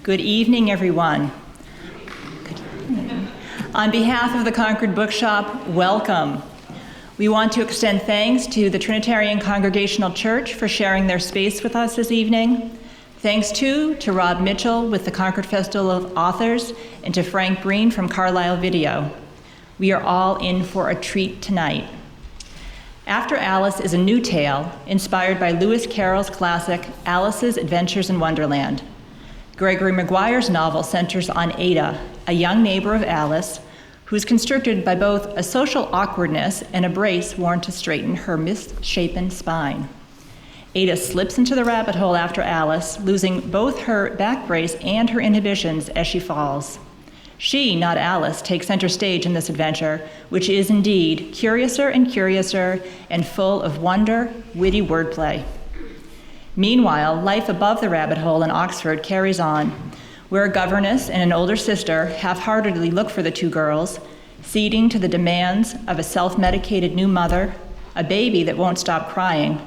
Good evening, everyone. Good evening. On behalf of the Concord Bookshop, welcome. We want to extend thanks to the Trinitarian Congregational Church for sharing their space with us this evening. Thanks too to Rob Mitchell with the Concord Festival of Authors and to Frank Breen from Carlisle Video. We are all in for a treat tonight. After Alice is a new tale inspired by Lewis Carroll's classic Alice's Adventures in Wonderland. Gregory Maguire's novel centers on Ada, a young neighbor of Alice, who is constricted by both a social awkwardness and a brace worn to straighten her misshapen spine. Ada slips into the rabbit hole after Alice, losing both her back brace and her inhibitions as she falls. She, not Alice, takes center stage in this adventure, which is indeed curiouser and full of wonder, witty wordplay. Meanwhile, life above the rabbit hole in Oxford carries on, where a governess and an older sister half-heartedly look for the two girls, ceding to the demands of a self-medicated new mother, a baby that won't stop crying,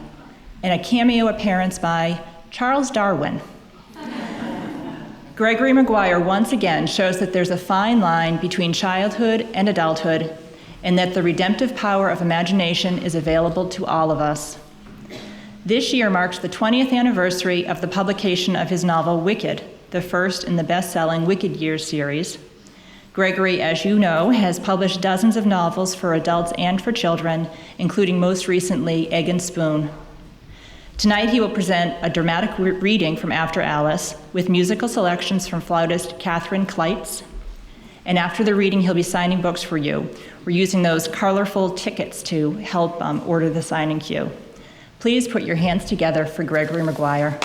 and a cameo appearance by Charles Darwin. Gregory Maguire once again shows that there's a fine line between childhood and adulthood, and that the redemptive power of imagination is available to all of us. This year marks the 20th anniversary of the publication of his novel Wicked, the first in the best-selling Wicked Years series. Gregory, as you know, has published dozens of novels for adults and for children, including most recently Egg and Spoon. Tonight he will present a dramatic reading from After Alice with musical selections from flautist Catherine Kleitz. And after the reading, he'll be signing books for you. We're using those colorful tickets to help order the signing queue. Please put your hands together for Gregory Maguire.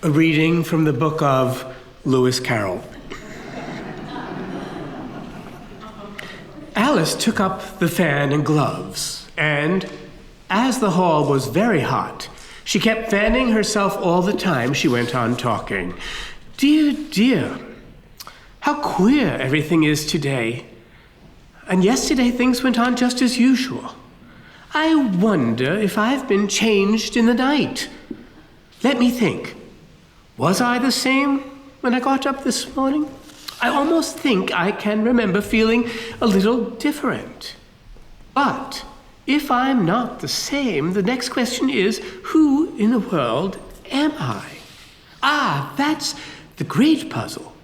A reading from the book of Lewis Carroll. Alice took up the fan and gloves, and as the hall was very hot, she kept fanning herself all the time she went on talking. Dear, dear, how queer everything is today. And yesterday things went on just as usual. I wonder if I've been changed in the night. Let me think. Was I the same when I got up this morning? I almost think I can remember feeling a little different. But if I'm not the same, the next question is, who in the world am I? Ah, that's the great puzzle.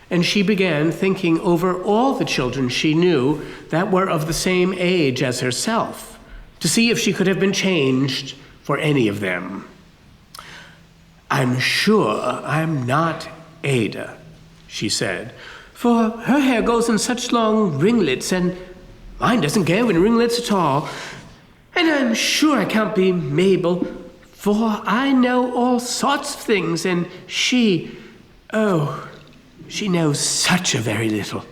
And she began thinking over all the children she knew that were of the same age as herself, to see if she could have been changed for any of them. I'm sure I'm not Ada, she said, for her hair goes in such long ringlets, and mine doesn't go in ringlets at all. And I'm sure I can't be Mabel, for I know all sorts of things, and she knows such a very little.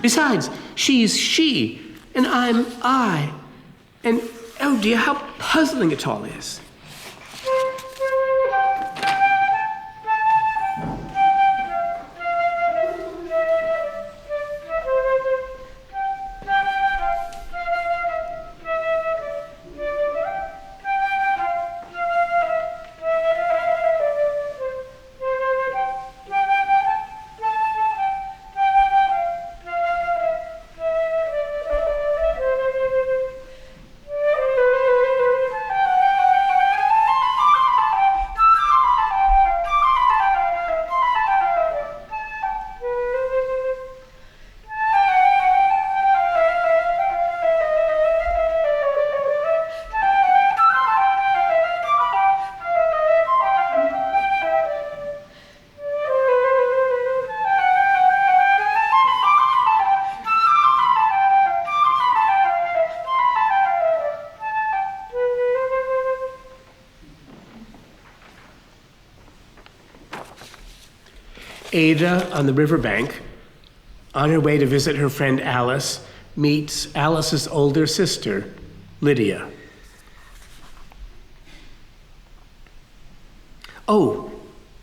Besides, she's she, and I'm I. And oh dear, how puzzling it all is. Ada, on the riverbank, on her way to visit her friend Alice, meets Alice's older sister, Lydia. "Oh,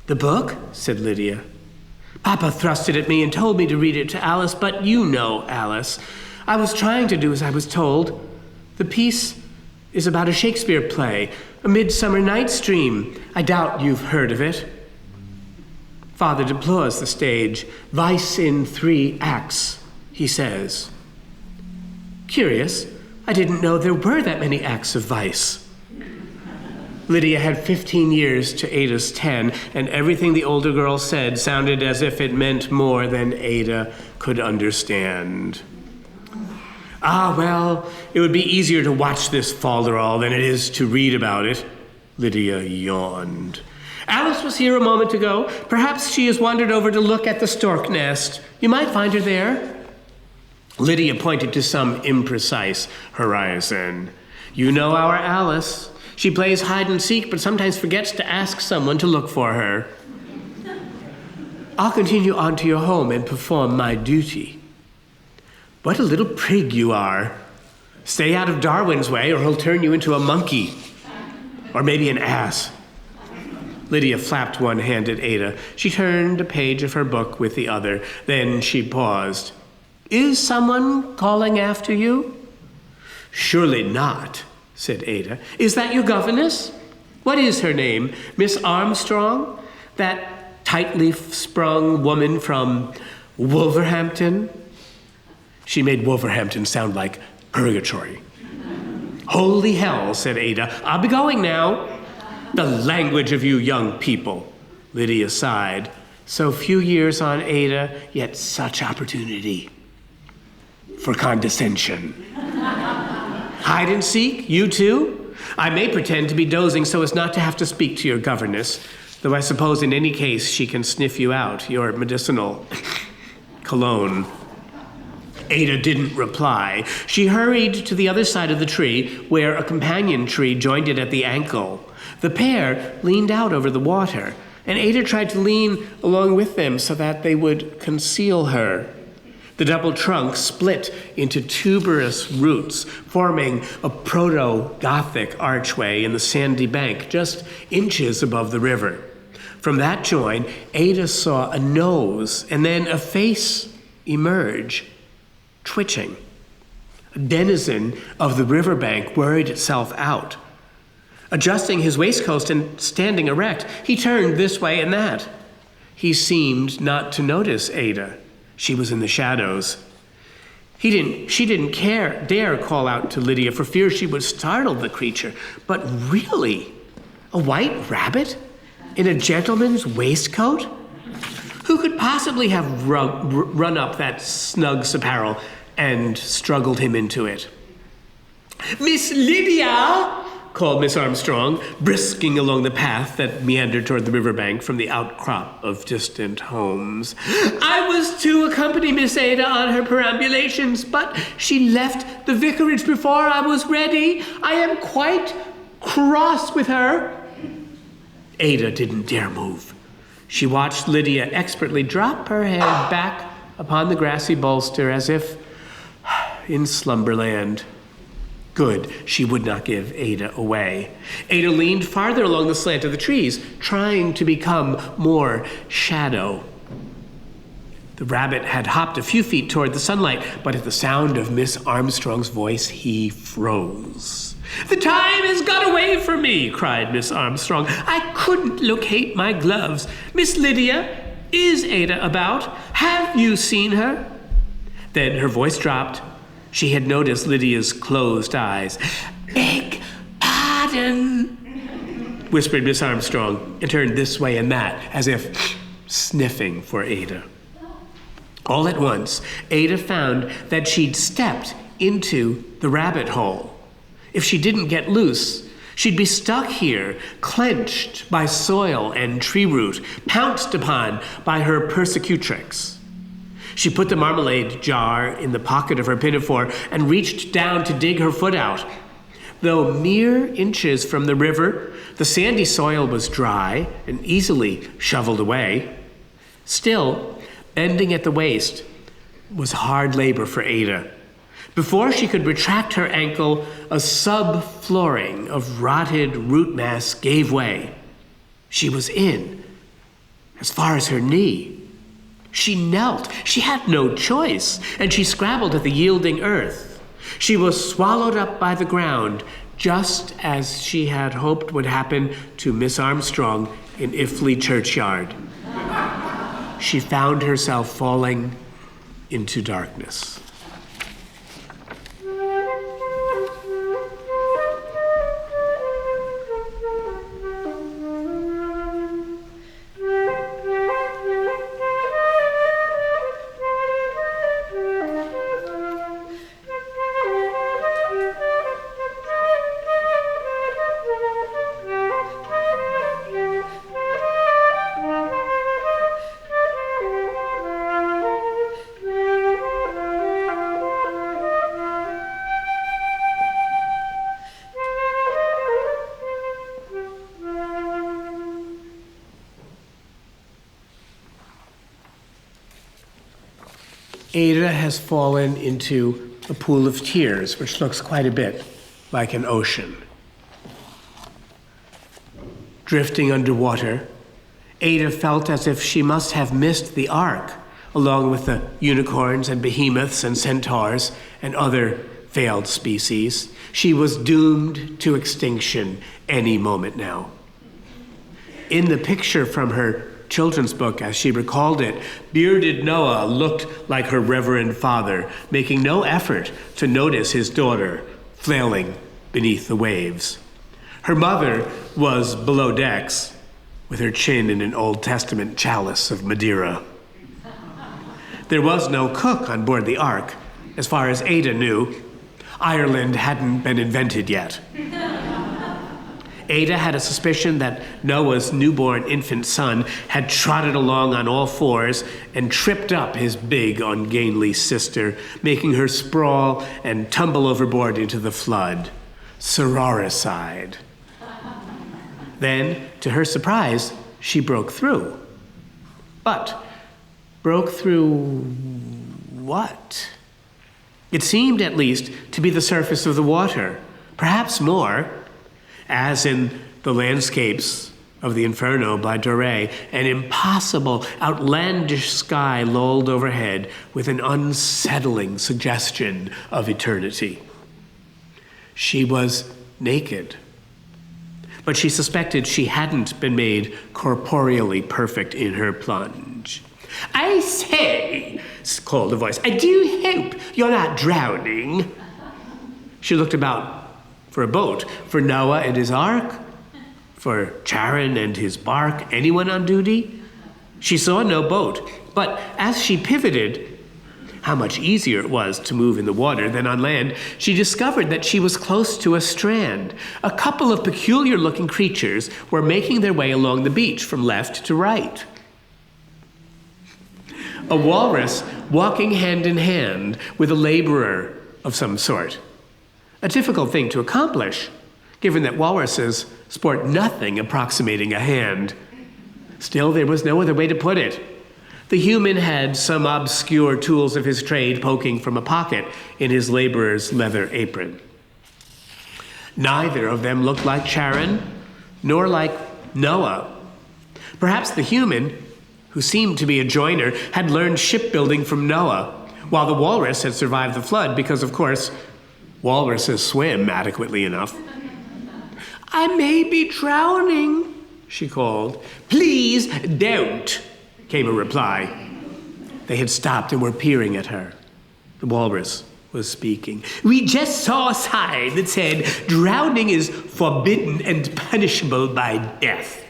the book?" said Lydia. "Papa thrust it at me and told me to read it to Alice, but you know, Alice, I was trying to do as I was told. The piece is about a Shakespeare play, A Midsummer Night's Dream. I doubt you've heard of it. Father deplores the stage. Vice in 3 acts, he says." "Curious. I didn't know there were that many acts of vice." Lydia had 15 years to Ada's 10, and everything the older girl said sounded as if it meant more than Ada could understand. "Ah, well, it would be easier to watch this falderall than it is to read about it." Lydia yawned. "Alice was here a moment ago. Perhaps she has wandered over to look at the stork nest. You might find her there." Lydia pointed to some imprecise horizon. "You know our Alice. She plays hide and seek, but sometimes forgets to ask someone to look for her. I'll continue on to your home and perform my duty." "What a little prig you are. Stay out of Darwin's way, or he'll turn you into a monkey. Or maybe an ass." Lydia flapped one hand at Ada. She turned a page of her book with the other. Then she paused. "Is someone calling after you?" "Surely not," said Ada. "Is that your governess? What is her name? Miss Armstrong? That tightly sprung woman from Wolverhampton?" She made Wolverhampton sound like purgatory. "Holy hell," said Ada. "I'll be going now." "The language of you young people," Lydia sighed. So few years on Ada, yet such opportunity for condescension. "Hide and seek, you too? I may pretend to be dozing so as not to have to speak to your governess, though I suppose in any case she can sniff you out, your medicinal cologne." Ada didn't reply. She hurried to the other side of the tree, where a companion tree joined it at the ankle. The pair leaned out over the water, and Ada tried to lean along with them so that they would conceal her. The double trunk split into tuberous roots, forming a proto-Gothic archway in the sandy bank just inches above the river. From that join, Ada saw a nose and then a face emerge, twitching. A denizen of the riverbank worried itself out. Adjusting his waistcoat and standing erect, he turned this way and that. He seemed not to notice Ada. She was in the shadows. She didn't dare call out to Lydia for fear she would startle the creature. But really, a white rabbit in a gentleman's waistcoat? Who could possibly have run up that snug apparel and struggled him into it? "Miss Lydia!" called Miss Armstrong, brisking along the path that meandered toward the riverbank from the outcrop of distant homes. I was to accompany Miss Ada on her perambulations, but she left the vicarage before I was ready. I am quite cross with her. Ada didn't dare move. She watched Lydia expertly drop her head back upon the grassy bolster as if in slumberland. Good, she would not give Ada away. Ada leaned farther along the slant of the trees, trying to become more shadow. The rabbit had hopped a few feet toward the sunlight, but at the sound of Miss Armstrong's voice, he froze. The time has got away from me, cried Miss Armstrong. I couldn't locate my gloves. Miss Lydia, is Ada about? Have you seen her? Then her voice dropped. She had noticed Lydia's closed eyes. Beg pardon, whispered Miss Armstrong, and turned this way and that, as if sniffing for Ada. All at once, Ada found that she'd stepped into the rabbit hole. If she didn't get loose, she'd be stuck here, clenched by soil and tree root, pounced upon by her persecutrix. She put the marmalade jar in the pocket of her pinafore and reached down to dig her foot out. Though mere inches from the river, the sandy soil was dry and easily shoveled away. Still, bending at the waist was hard labor for Ada. Before she could retract her ankle, a sub-flooring of rotted root mass gave way. She was in, as far as her knee. She knelt. She had no choice, and she scrabbled at the yielding earth. She was swallowed up by the ground, just as she had hoped would happen to Miss Armstrong in Iffley churchyard. She found herself falling into darkness. Ada has fallen into a pool of tears, which looks quite a bit like an ocean. Drifting underwater, Ada felt as if she must have missed the ark, along with the unicorns and behemoths and centaurs and other failed species. She was doomed to extinction any moment now. In the picture from her children's book, as she recalled it, bearded Noah looked like her reverend father, making no effort to notice his daughter flailing beneath the waves. Her mother was below decks, with her chin in an Old Testament chalice of Madeira. There was no cook on board the ark. As far as Ada knew, Ireland hadn't been invented yet. Ada had a suspicion that Noah's newborn infant son had trotted along on all fours and tripped up his big, ungainly sister, making her sprawl and tumble overboard into the flood. Sororicide. Then, to her surprise, she broke through. But broke through what? It seemed, at least, to be the surface of the water, perhaps more. As in the landscapes of the Inferno by Doré, an impossible, outlandish sky lolled overhead with an unsettling suggestion of eternity. She was naked, but she suspected she hadn't been made corporeally perfect in her plunge. I say, called a voice, I do hope you're not drowning. She looked about for a boat, for Noah and his ark, for Charon and his bark, anyone on duty? She saw no boat, but as she pivoted, how much easier it was to move in the water than on land, she discovered that she was close to a strand. A couple of peculiar-looking creatures were making their way along the beach from left to right. A walrus walking hand in hand with a laborer of some sort. A difficult thing to accomplish, given that walruses sport nothing approximating a hand. Still, there was no other way to put it. The human had some obscure tools of his trade poking from a pocket in his laborer's leather apron. Neither of them looked like Charon, nor like Noah. Perhaps the human, who seemed to be a joiner, had learned shipbuilding from Noah, while the walrus had survived the flood because, of course, walruses swim adequately enough. "I may be drowning," she called. "Please don't," came a reply. They had stopped and were peering at her. The walrus was speaking. "We just saw a sign that said, 'Drowning is forbidden and punishable by death.'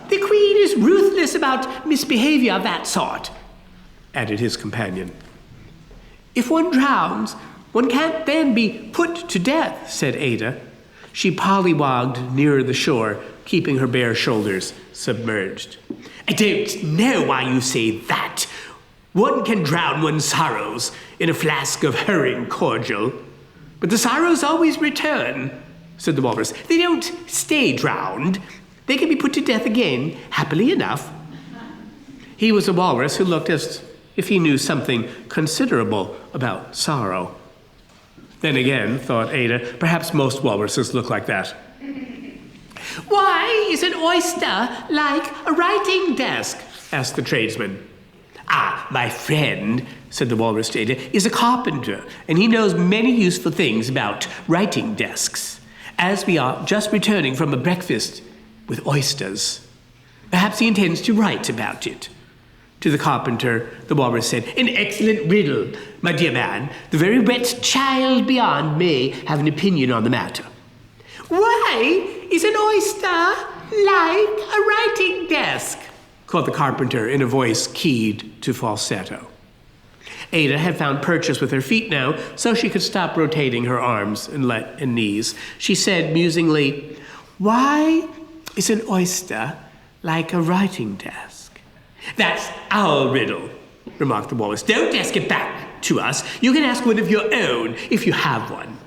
The Queen is ruthless about misbehavior of that sort," added his companion. "If one drowns, one can't then be put to death," said Ada. She pollywogged nearer the shore, keeping her bare shoulders submerged. "I don't know why you say that. One can drown one's sorrows in a flask of herring cordial. But the sorrows always return," said the walrus. "They don't stay drowned. They can be put to death again, happily enough." He was a walrus who looked as if he knew something considerable about sorrow. Then again, thought Ada, perhaps most walruses look like that. "Why is an oyster like a writing desk?" asked the tradesman. "Ah, my friend," said the walrus to Ada, "is a carpenter, and he knows many useful things about writing desks. As we are just returning from a breakfast with oysters, perhaps he intends to write about it." To the carpenter, the walrus said, "An excellent riddle, my dear man. The very wet child beyond may have an opinion on the matter." "Why is an oyster like a writing desk?" called the carpenter in a voice keyed to falsetto. Ada had found purchase with her feet now, so she could stop rotating her arms and knees. She said musingly, "Why is an oyster like a writing desk?" "That's our riddle," remarked the walrus. "Don't ask it back to us. You can ask one of your own if you have one."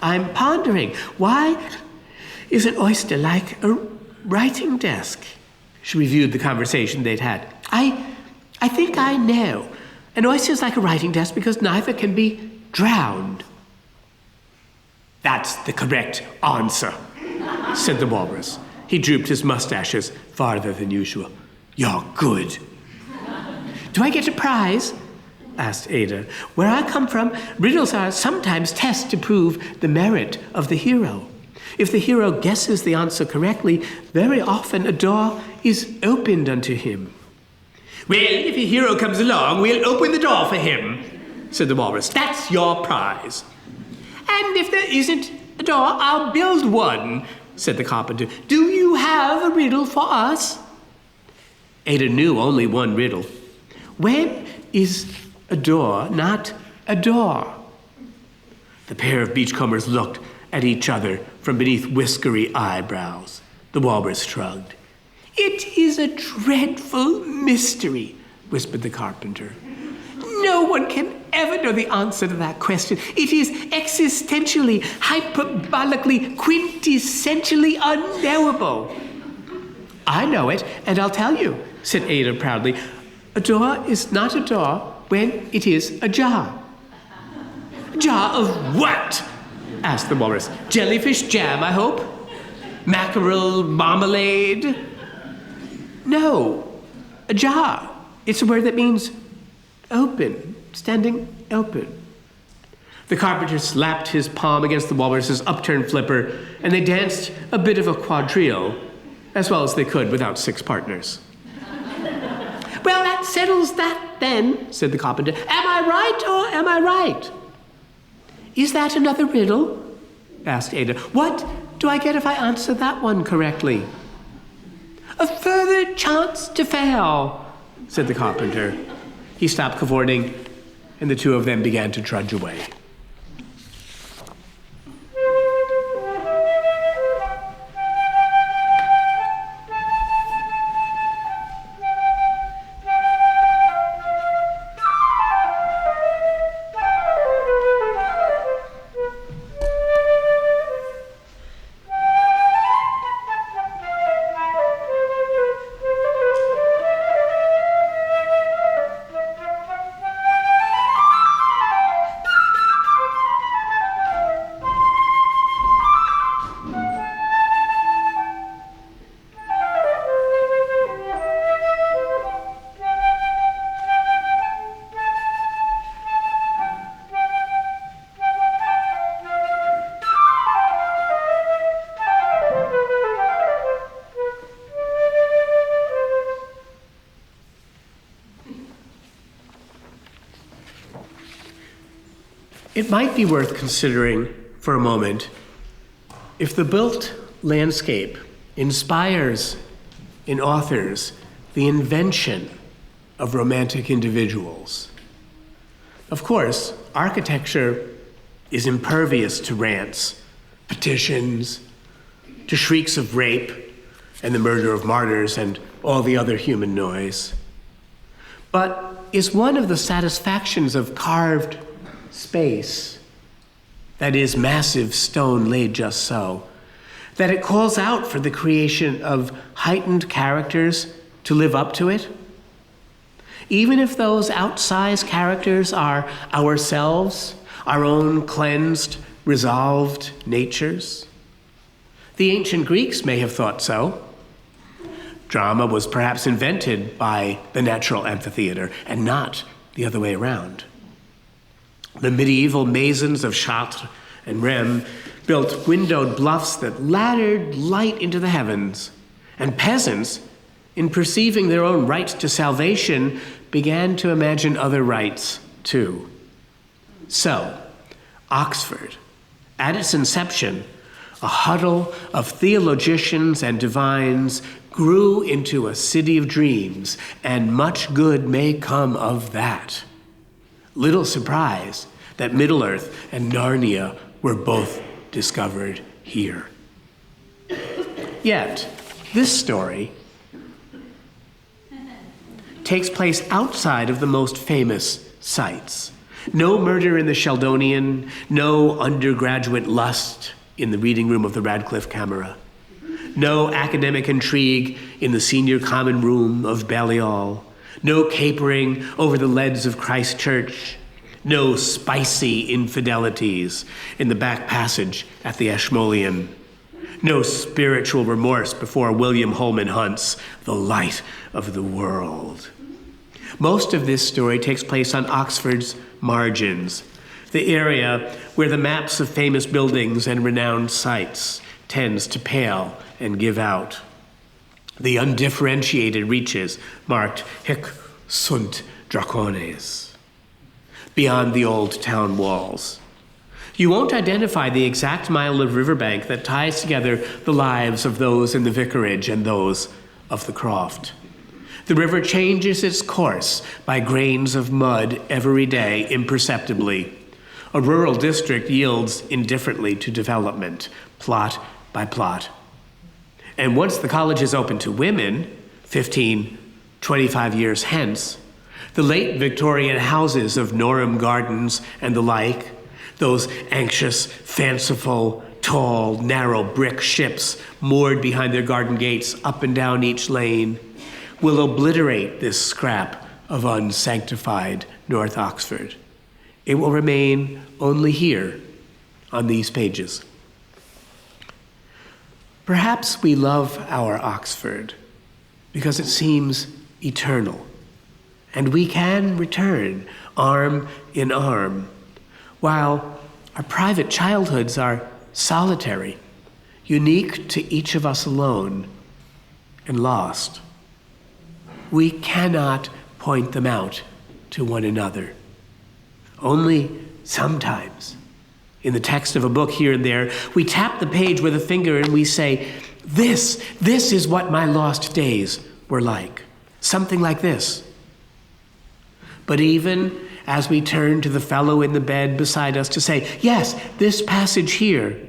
"I'm pondering, why is an oyster like a writing desk?" She reviewed the conversation they'd had. I think I know. An oyster's like a writing desk because neither can be drowned." "That's the correct answer," said the walrus. He drooped his mustaches farther than usual. "You're good." "Do I get a prize?" asked Ada. "Where I come from, riddles are sometimes tests to prove the merit of the hero. If the hero guesses the answer correctly, very often a door is opened unto him." "Well, if a hero comes along, we'll open the door for him," said the walrus. "That's your prize." "And if there isn't a door, I'll build one," said the carpenter. "Do you have a riddle for us?" Ada knew only one riddle. When is a door not a door? The pair of beachcombers looked at each other from beneath whiskery eyebrows. The walrus shrugged. "It is a dreadful mystery," whispered the carpenter. "No one can ever know the answer to that question. It is existentially, hyperbolically, quintessentially unknowable." "I know it, and I'll tell you," said Ada proudly. "A door is not a door when it is ajar." "A jar of what?" asked the walrus. "Jellyfish jam, I hope? Mackerel marmalade?" "No, ajar. It's a word that means open, standing open." The carpenter slapped his palm against the walrus's upturned flipper, and they danced a bit of a quadrille, as well as they could without 6 partners. "Well, that settles that then," said the carpenter. "Am I right or am I right?" "Is that another riddle?" asked Ada. "What do I get if I answer that one correctly?" "A further chance to fail," said the carpenter. He stopped cavorting, and the two of them began to trudge away. It might be worth considering for a moment if the built landscape inspires in authors the invention of romantic individuals. Of course, architecture is impervious to rants, petitions, to shrieks of rape and the murder of martyrs and all the other human noise. But is one of the satisfactions of carved space, that is, massive stone laid just so, that it calls out for the creation of heightened characters to live up to it? Even if those outsized characters are ourselves, our own cleansed, resolved natures? The ancient Greeks may have thought so. Drama was perhaps invented by the natural amphitheater and not the other way around. The medieval masons of Chartres and Rheims built windowed bluffs that laddered light into the heavens, and peasants, in perceiving their own right to salvation, began to imagine other rights too. So, Oxford, at its inception, a huddle of theologians and divines, grew into a city of dreams, and much good may come of that. Little surprise that Middle-earth and Narnia were both discovered here. Yet, this story takes place outside of the most famous sites. No murder in the Sheldonian, no undergraduate lust in the reading room of the Radcliffe Camera, no academic intrigue in the senior common room of Balliol, no capering over the leads of Christ Church, no spicy infidelities in the back passage at the Ashmolean, no spiritual remorse before William Holman Hunt's The Light of the World. Most of this story takes place on Oxford's margins, the area where the maps of famous buildings and renowned sites tends to pale and give out. The undifferentiated reaches marked Hic sunt dracones, beyond the old town walls. You won't identify the exact mile of riverbank that ties together the lives of those in the vicarage and those of the croft. The river changes its course by grains of mud every day imperceptibly. A rural district yields indifferently to development, plot by plot. And once the college is open to women, 15, 25 years hence, the late Victorian houses of Norham Gardens and the like, those anxious, fanciful, tall, narrow brick ships moored behind their garden gates up and down each lane, will obliterate this scrap of unsanctified North Oxford. It will remain only here on these pages. Perhaps we love our Oxford because it seems eternal, and we can return arm in arm, while our private childhoods are solitary, unique to each of us alone, and lost. We cannot point them out to one another. Only sometimes, in the text of a book here and there, we tap the page with a finger and we say, this is what my lost days were like. Something like this. But even as we turn to the fellow in the bed beside us to say, yes, this passage here,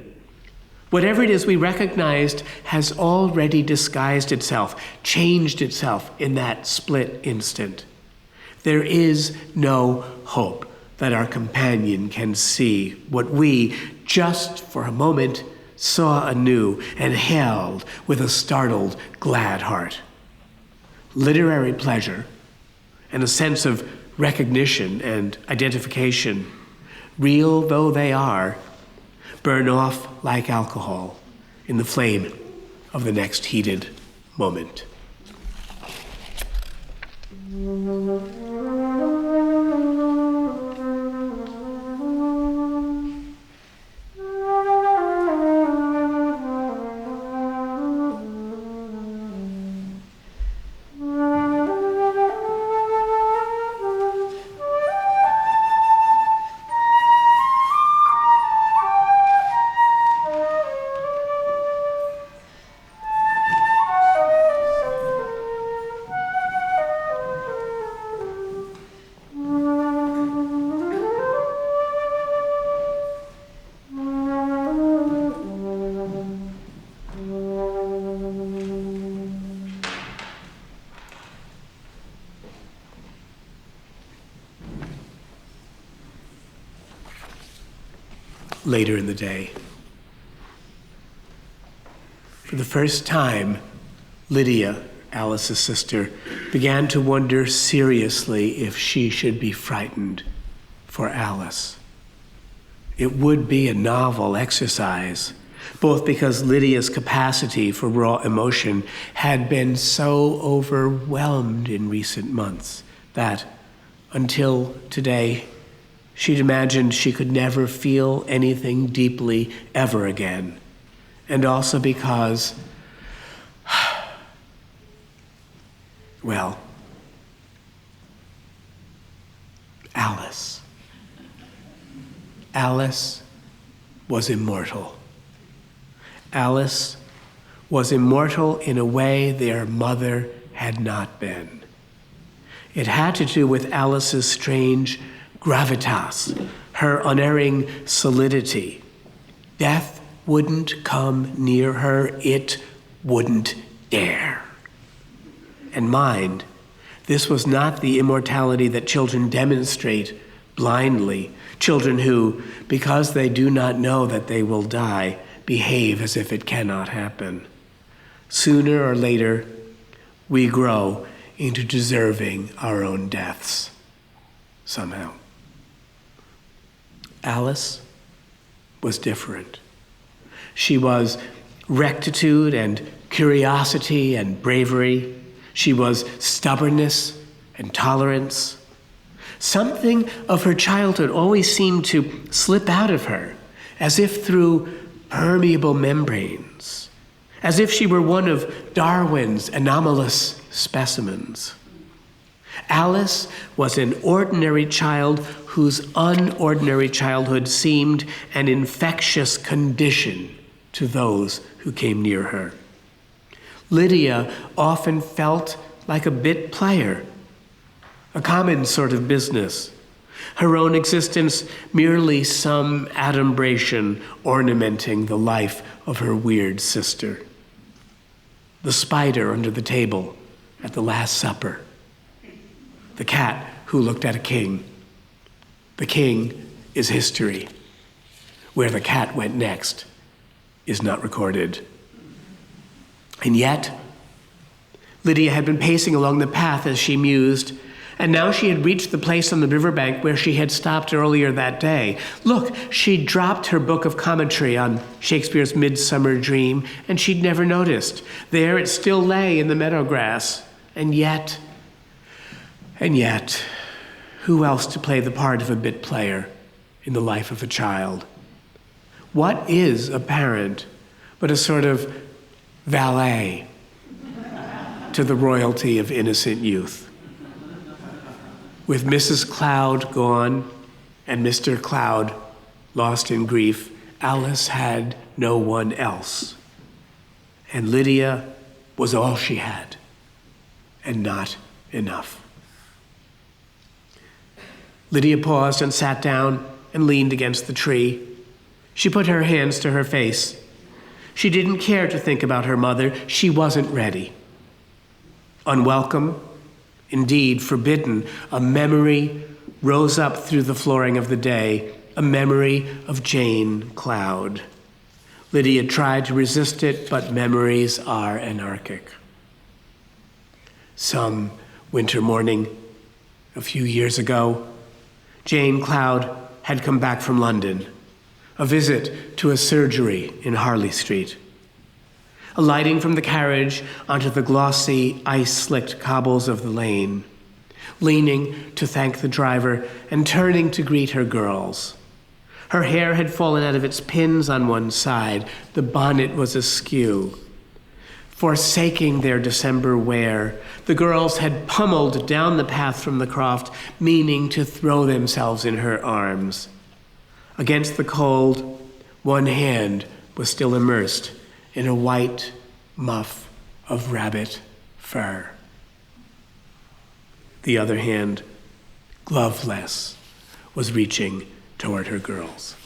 whatever it is we recognized has already disguised itself, changed itself in that split instant. There is no hope that our companion can see what we, just for a moment, saw anew and held with a startled, glad heart. Literary pleasure and a sense of recognition and identification, real though they are, burn off like alcohol in the flame of the next heated moment. Later in the day, for the first time, Lydia, Alice's sister, began to wonder seriously if she should be frightened for Alice. It would be a novel exercise, both because Lydia's capacity for raw emotion had been so overwhelmed in recent months that, until today, she'd imagined she could never feel anything deeply ever again. And also because, well, Alice. Alice was immortal. Alice was immortal in a way their mother had not been. It had to do with Alice's strange gravitas, her unerring solidity. Death wouldn't come near her, it wouldn't dare. And mind, this was not the immortality that children demonstrate blindly, children who, because they do not know that they will die, behave as if it cannot happen. Sooner or later, we grow into deserving our own deaths, somehow. Alice was different. She was rectitude and curiosity and bravery. She was stubbornness and tolerance. Something of her childhood always seemed to slip out of her, as if through permeable membranes, as if she were one of Darwin's anomalous specimens. Alice was an ordinary child whose unordinary childhood seemed an infectious condition to those who came near her. Lydia often felt like a bit player, a common sort of business, her own existence merely some adumbration ornamenting the life of her weird sister. The spider under the table at the Last Supper, the cat who looked at a king. The king is history. Where the cat went next is not recorded. And yet, Lydia had been pacing along the path as she mused, and now she had reached the place on the riverbank where she had stopped earlier that day. Look, she'd dropped her book of commentary on Shakespeare's Midsummer Dream, and she'd never noticed. There it still lay in the meadow grass. And yet, who else to play the part of a bit player in the life of a child? What is a parent but a sort of valet to the royalty of innocent youth? With Mrs. Cloud gone and Mr. Cloud lost in grief, Alice had no one else. And Lydia was all she had, and not enough. Lydia paused and sat down and leaned against the tree. She put her hands to her face. She didn't care to think about her mother. She wasn't ready. Unwelcome, indeed forbidden, a memory rose up through the flooring of the day, a memory of Jane Cloud. Lydia tried to resist it, but memories are anarchic. Some winter morning, a few years ago, Jane Cloud had come back from London, a visit to a surgery in Harley Street. Alighting from the carriage onto the glossy, ice-slicked cobbles of the lane, leaning to thank the driver and turning to greet her girls. Her hair had fallen out of its pins on one side. The bonnet was askew. Forsaking their December wear, the girls had pummeled down the path from the croft, meaning to throw themselves in her arms. Against the cold, one hand was still immersed in a white muff of rabbit fur. The other hand, gloveless, was reaching toward her girls.